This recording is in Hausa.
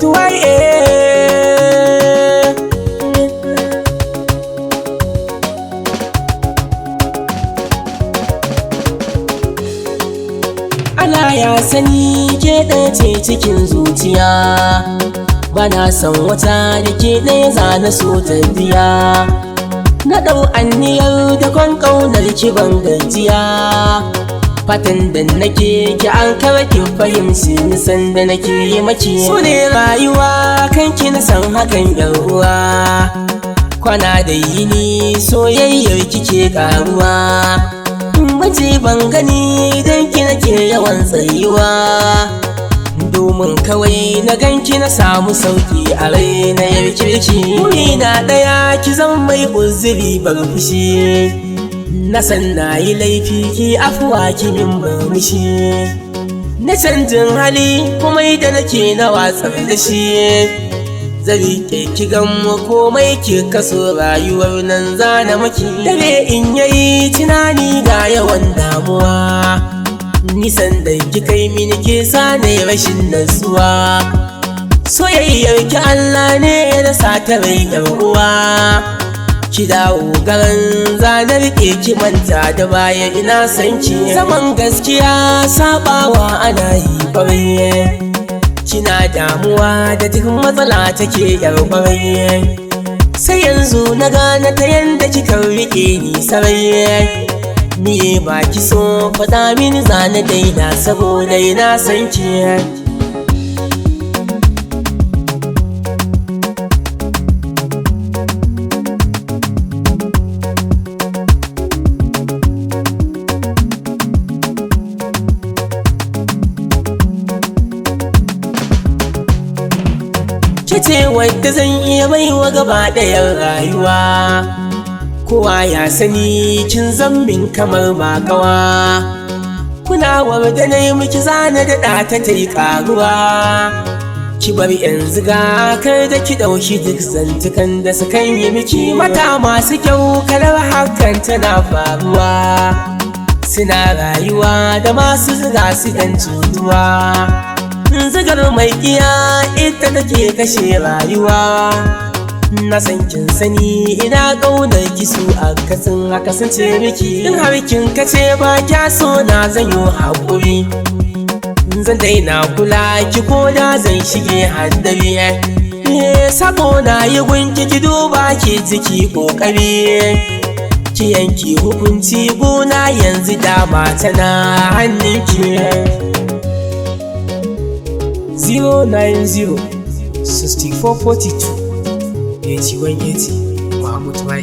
mutuwar Allah ya sani ke ɗaya ce cikin zuciya, bana son wata da ke ɗaya zana so ta biya. Na ɗau anniyar da kwan ƙaunar ki ban gajiya, fatan da nake ki an ki fahimci nisan da nake yi maki. Su ne rayuwa kanki na san hakan yar uwa, kwana da yini soyayyar kike karuwa. Mace ban gani dan ki nake yawan tsayuwa, domin kawai na ganki na samu sauki a rai na yarkirki. Wuri na ɗaya ki zan mai uzuri bar fushi, na san na yi laifi ki afuwa ki min murmushi. Na canjin hali kuma da nake na watsar da shi, zari ke ki gamma komai ki kaso rayuwar nan zana maki. Dare in yayi tunani ga yawan damuwa, nisan da ki kai mini ke sane rashin nasuwa. Soyayyar ki Allah ne ya sa ta rai yar uwa, ki dawo garan zanar ke ki manta da baya ina san ki. Zaman gaskiya sabawa ana yi kwarai, kina damuwa da duk matsala take yar kwarai. Sai yanzu na gane ta yanda kika rike ni sarai, ni ba ki so faɗa mini zana daina saboda ina san ki. Kice wadda zan iya baiwa gaba ɗayan rayuwa, kowa ya sani kin zambin kamar makawa. Kulawar da na yi miki zana daɗa ta yi ƙaruwa, ki bar yan ziga kar da ki ɗauki duk zantukan da sukan yi miki. Mata masu kyau kalar hakan tana faruwa, suna rayuwa da masu ziga su dan cutuwa. Zigar mai kiya ita take kashe rayuwa, na san kin sani ina ƙaunar ki su akasin haka sun ce miki. In har kin kace ba kya so na zan yi haƙuri, zan daina kula ki ko da zan shige haddari. Sako na yi gunki ki duba ki jiki ƙoƙari, ki yanki hukunci gona yanzu dama tana hannunki. 090 6442 8180 Mahmud Wai.